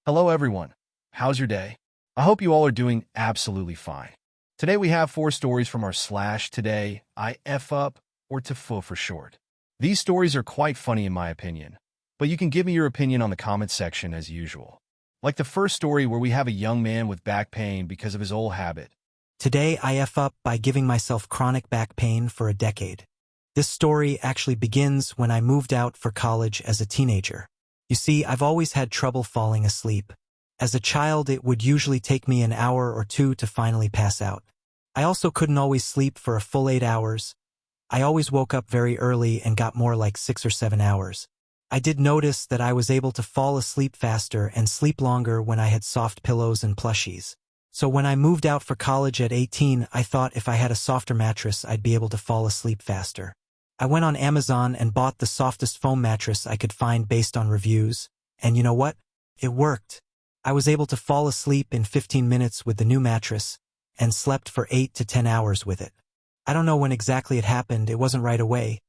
Hello everyone. How's your day? I hope you all are doing absolutely fine. Today we have 4 stories from our slash today, I F up, or TIFU for short. These stories are quite funny in my opinion, but you can give me your opinion on the comments section as usual. Like the first story where we have a young man with back pain because of his old habit. Today I F up by giving myself chronic back pain for a decade. This story actually begins when I moved out for college as a teenager. You see, I've always had trouble falling asleep. As a child, it would usually take me an hour or two to finally pass out. I also couldn't always sleep for a full 8 hours. I always woke up very early and got more like 6 or 7 hours. I did notice that I was able to fall asleep faster and sleep longer when I had soft pillows and plushies. So when I moved out for college at 18, I thought if I had a softer mattress, I'd be able to fall asleep faster. I went on Amazon and bought the softest foam mattress I could find based on reviews, and you know what? It worked. I was able to fall asleep in 15 minutes with the new mattress, and slept for 8 to 10 hours with it. I don't know when exactly it happened, it wasn't right away,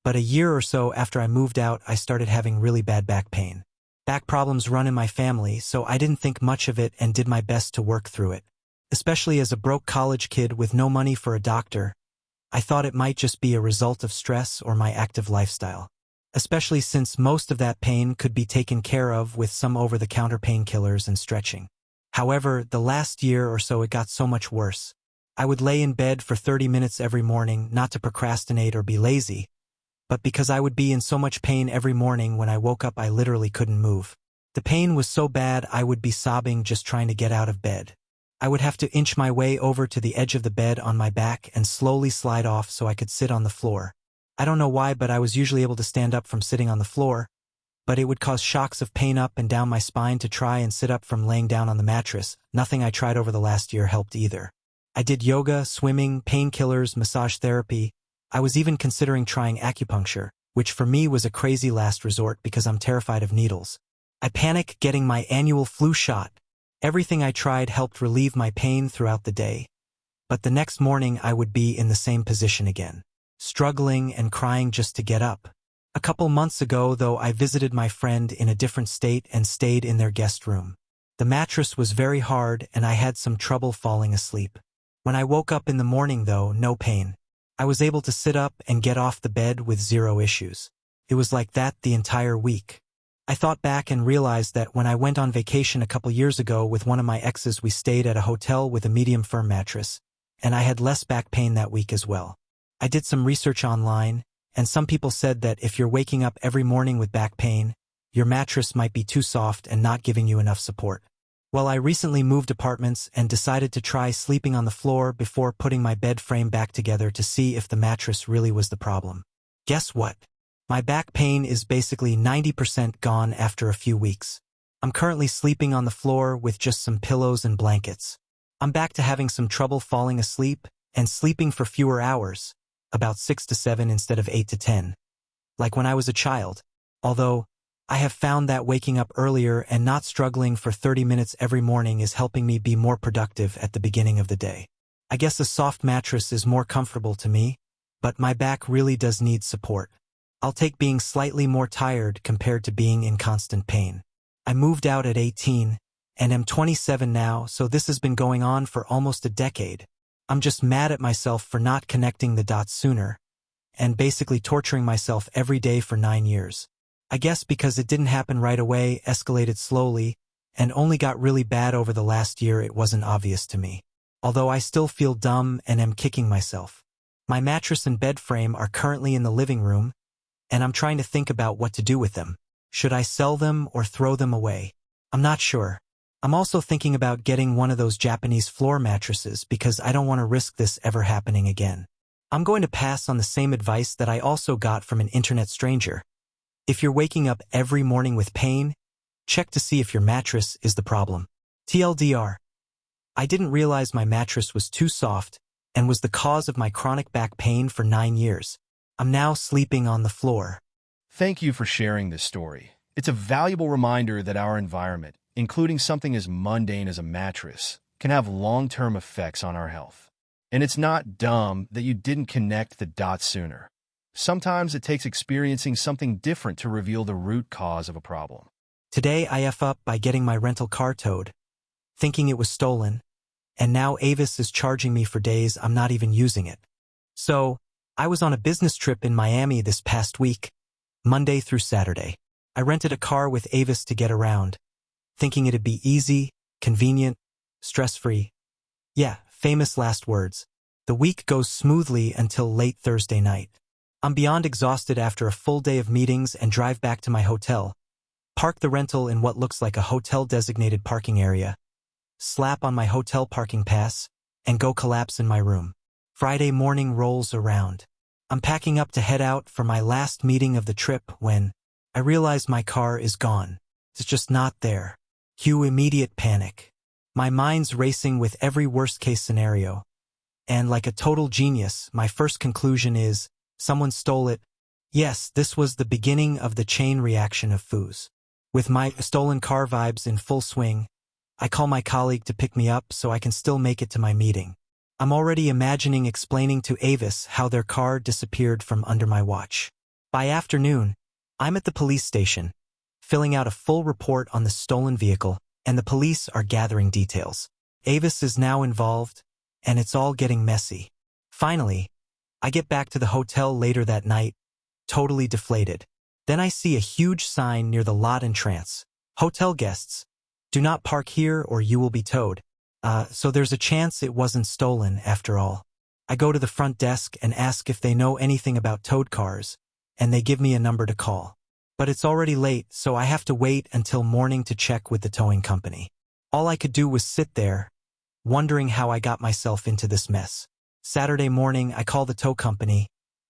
but a year or so after I moved out, I started having really bad back pain. Back problems run in my family, so I didn't think much of it and did my best to work through it. Especially as a broke college kid with no money for a doctor, I thought it might just be a result of stress or my active lifestyle. Especially since most of that pain could be taken care of with some over-the-counter painkillers and stretching. However, the last year or so it got so much worse. I would lay in bed for 30 minutes every morning, not to procrastinate or be lazy, but because I would be in so much pain every morning when I woke up I literally couldn't move. The pain was so bad I would be sobbing just trying to get out of bed. I would have to inch my way over to the edge of the bed on my back and slowly slide off so I could sit on the floor. I don't know why, but I was usually able to stand up from sitting on the floor, but it would cause shocks of pain up and down my spine to try and sit up from laying down on the mattress. Nothing I tried over the last year helped either. I did yoga, swimming, painkillers, massage therapy. I was even considering trying acupuncture, which for me was a crazy last resort because I'm terrified of needles. I panicked getting my annual flu shot. Everything I tried helped relieve my pain throughout the day, but the next morning I would be in the same position again, struggling and crying just to get up. A couple months ago, though, I visited my friend in a different state and stayed in their guest room. The mattress was very hard and I had some trouble falling asleep. When I woke up in the morning, though, no pain. I was able to sit up and get off the bed with zero issues. It was like that the entire week. I thought back and realized that when I went on vacation a couple years ago with one of my exes, we stayed at a hotel with a medium firm mattress, and I had less back pain that week as well. I did some research online, and some people said that if you're waking up every morning with back pain, your mattress might be too soft and not giving you enough support. Well, I recently moved apartments and decided to try sleeping on the floor before putting my bed frame back together to see if the mattress really was the problem. Guess what? My back pain is basically 90% gone after a few weeks. I'm currently sleeping on the floor with just some pillows and blankets. I'm back to having some trouble falling asleep and sleeping for fewer hours, about 6 to 7 instead of 8 to 10, like when I was a child. Although, I have found that waking up earlier and not struggling for 30 minutes every morning is helping me be more productive at the beginning of the day. I guess a soft mattress is more comfortable to me, but my back really does need support. I'll take being slightly more tired compared to being in constant pain. I moved out at 18 and am 27 now, so this has been going on for almost a decade. I'm just mad at myself for not connecting the dots sooner and basically torturing myself every day for 9 years. I guess because it didn't happen right away, escalated slowly, and only got really bad over the last year, it wasn't obvious to me. Although I still feel dumb and am kicking myself. My mattress and bed frame are currently in the living room, and I'm trying to think about what to do with them. Should I sell them or throw them away? I'm not sure. I'm also thinking about getting one of those Japanese floor mattresses because I don't want to risk this ever happening again. I'm going to pass on the same advice that I also got from an internet stranger. If you're waking up every morning with pain, check to see if your mattress is the problem. TLDR. I didn't realize my mattress was too soft and was the cause of my chronic back pain for 9 years. I'm now sleeping on the floor. Thank you for sharing this story. It's a valuable reminder that our environment, including something as mundane as a mattress, can have long-term effects on our health. And it's not dumb that you didn't connect the dots sooner. Sometimes it takes experiencing something different to reveal the root cause of a problem. Today I F up by getting my rental car towed, thinking it was stolen, and now AVIS is charging me for days I'm not even using it. So, I was on a business trip in Miami this past week, Monday through Saturday. I rented a car with AVIS to get around, thinking it'd be easy, convenient, stress-free. Yeah, famous last words. The week goes smoothly until late Thursday night. I'm beyond exhausted after a full day of meetings and drive back to my hotel. Park the rental in what looks like a hotel-designated parking area, slap on my hotel parking pass, and go collapse in my room. Friday morning rolls around. I'm packing up to head out for my last meeting of the trip when I realize my car is gone. It's just not there. Cue immediate panic. My mind's racing with every worst-case scenario. And like a total genius, my first conclusion is, someone stole it. Yes, this was the beginning of the chain reaction of foos. With my stolen car vibes in full swing, I call my colleague to pick me up so I can still make it to my meeting. I'm already imagining explaining to AVIS how their car disappeared from under my watch. By afternoon, I'm at the police station, filling out a full report on the stolen vehicle, and the police are gathering details. AVIS is now involved, and it's all getting messy. Finally, I get back to the hotel later that night, totally deflated. Then I see a huge sign near the lot entrance. Hotel guests, do not park here or you will be towed. So there's a chance it wasn't stolen after all. I go to the front desk and ask if they know anything about towed cars, and they give me a number to call. But it's already late, so I have to wait until morning to check with the towing company. All I could do was sit there, wondering how I got myself into this mess. Saturday morning, I call the tow company,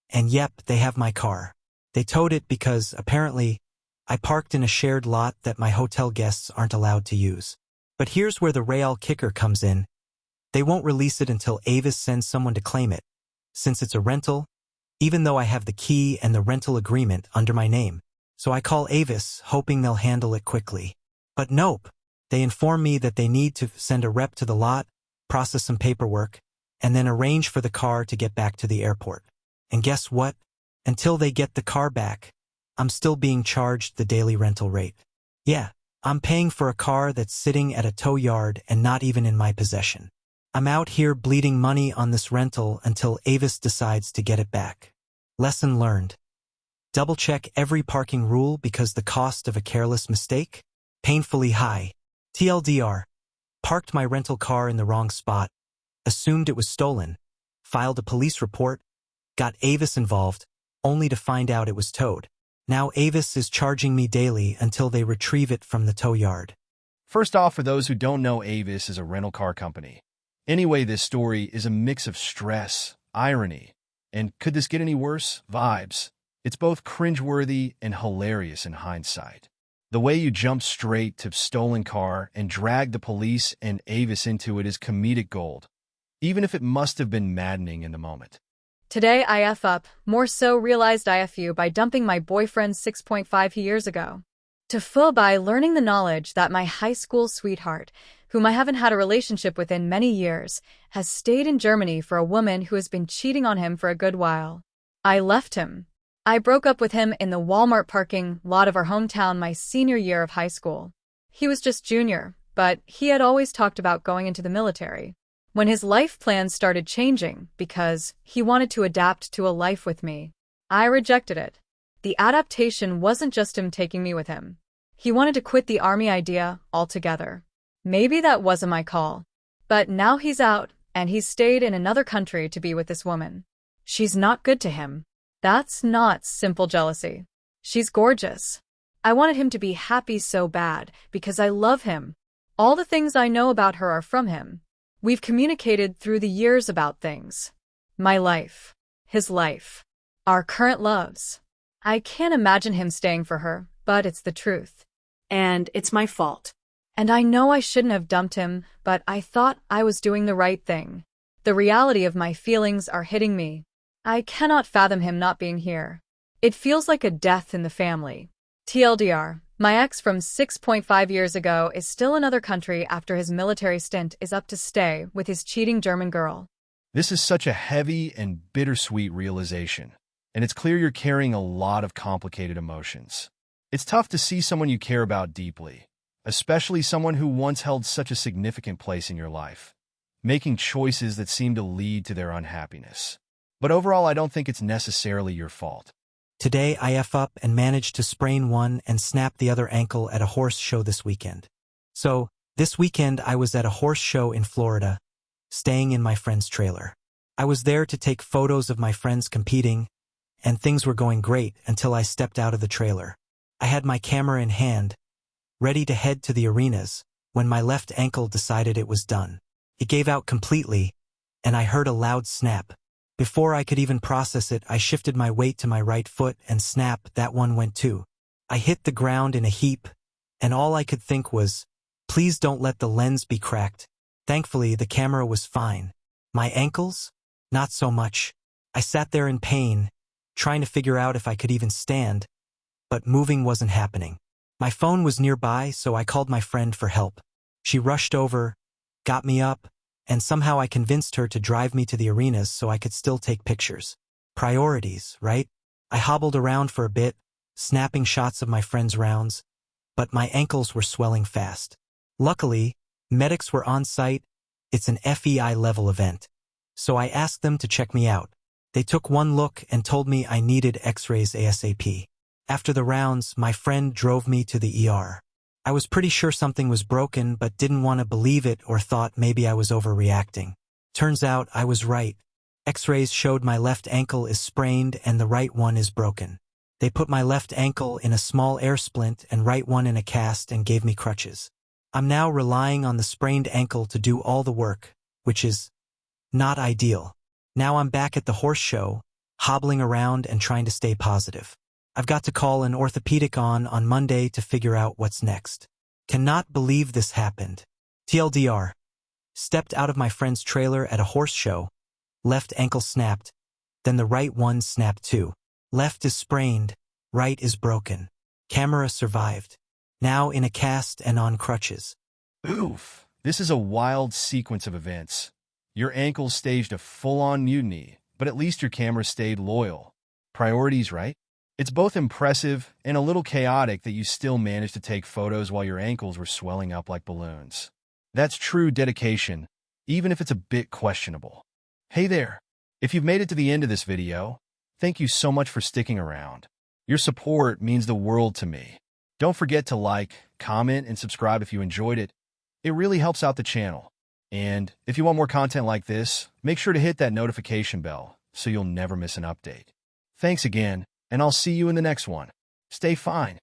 and yep, they have my car. They towed it because, apparently, I parked in a shared lot that my hotel guests aren't allowed to use. But here's where the real kicker comes in. They won't release it until AVIS sends someone to claim it, since it's a rental, even though I have the key and the rental agreement under my name. So I call AVIS, hoping they'll handle it quickly. But nope. They inform me that they need to send a rep to the lot, process some paperwork, and then arrange for the car to get back to the airport. And guess what? Until they get the car back, I'm still being charged the daily rental rate. Yeah, I'm paying for a car that's sitting at a tow yard and not even in my possession. I'm out here bleeding money on this rental until AVIS decides to get it back. Lesson learned. Double-check every parking rule because the cost of a careless mistake? Painfully high. TLDR. Parked my rental car in the wrong spot, assumed it was stolen, filed a police report, got AVIS involved, only to find out it was towed. Now AVIS is charging me daily until they retrieve it from the tow yard. First off, for those who don't know, AVIS is a rental car company. Anyway, this story is a mix of stress, irony, and could this get any worse? Vibes. It's both cringeworthy and hilarious in hindsight. The way you jump straight to stolen car and drag the police and AVIS into it is comedic gold, even if it must have been maddening in the moment. Today I F up, more so realized IFU by dumping my boyfriend 6.5 years ago. TIFU by learning the knowledge that my high school sweetheart, whom I haven't had a relationship with in many years, has stayed in Germany for a woman who has been cheating on him for a good while. I left him. I broke up with him in the Walmart parking lot of our hometown my senior year of high school. He was just junior, but he had always talked about going into the military. When his life plans started changing because he wanted to adapt to a life with me, I rejected it. The adaptation wasn't just him taking me with him. He wanted to quit the army idea altogether. Maybe that wasn't my call. But now he's out, and he's stayed in another country to be with this woman. She's not good to him. That's not simple jealousy. She's gorgeous. I wanted him to be happy so bad because I love him. All the things I know about her are from him. We've communicated through the years about things. My life. His life. Our current loves. I can't imagine him staying for her, but it's the truth. And it's my fault. And I know I shouldn't have dumped him, but I thought I was doing the right thing. The reality of my feelings are hitting me. I cannot fathom him not being here. It feels like a death in the family. TLDR. My ex from 6.5 years ago is still in another country after his military stint is up to stay with his cheating German girl. This is such a heavy and bittersweet realization, and it's clear you're carrying a lot of complicated emotions. It's tough to see someone you care about deeply, especially someone who once held such a significant place in your life, making choices that seem to lead to their unhappiness. But overall, I don't think it's necessarily your fault. Today, I F up and managed to sprain one and snap the other ankle at a horse show this weekend. So, this weekend I was at a horse show in Florida, staying in my friend's trailer. I was there to take photos of my friends competing, and things were going great until I stepped out of the trailer. I had my camera in hand, ready to head to the arenas, when my left ankle decided it was done. It gave out completely, and I heard a loud snap. Before I could even process it, I shifted my weight to my right foot and snap, that one went too. I hit the ground in a heap, and all I could think was, please don't let the lens be cracked. Thankfully, the camera was fine. My ankles? Not so much. I sat there in pain, trying to figure out if I could even stand, but moving wasn't happening. My phone was nearby, so I called my friend for help. She rushed over, got me up, and somehow I convinced her to drive me to the arenas so I could still take pictures. Priorities, right? I hobbled around for a bit, snapping shots of my friend's rounds, but my ankles were swelling fast. Luckily, medics were on site. It's an FEI-level event. So I asked them to check me out. They took one look and told me I needed x-rays ASAP. After the rounds, my friend drove me to the ER. I was pretty sure something was broken but didn't want to believe it or thought maybe I was overreacting. Turns out I was right. X-rays showed my left ankle is sprained and the right one is broken. They put my left ankle in a small air splint and right one in a cast and gave me crutches. I'm now relying on the sprained ankle to do all the work, which is not ideal. Now I'm back at the horse show, hobbling around and trying to stay positive. I've got to call an orthopedic on Monday to figure out what's next. Cannot believe this happened. TLDR. Stepped out of my friend's trailer at a horse show. Left ankle snapped. Then the right one snapped too. Left is sprained. Right is broken. Camera survived. Now in a cast and on crutches. Oof. This is a wild sequence of events. Your ankle staged a full-on mutiny, but at least your camera stayed loyal. Priorities, right? It's both impressive and a little chaotic that you still managed to take photos while your ankles were swelling up like balloons. That's true dedication, even if it's a bit questionable. Hey there! If you've made it to the end of this video, thank you so much for sticking around. Your support means the world to me. Don't forget to like, comment, and subscribe if you enjoyed it. It really helps out the channel. And if you want more content like this, make sure to hit that notification bell so you'll never miss an update. Thanks again, and I'll see you in the next one. Stay fine.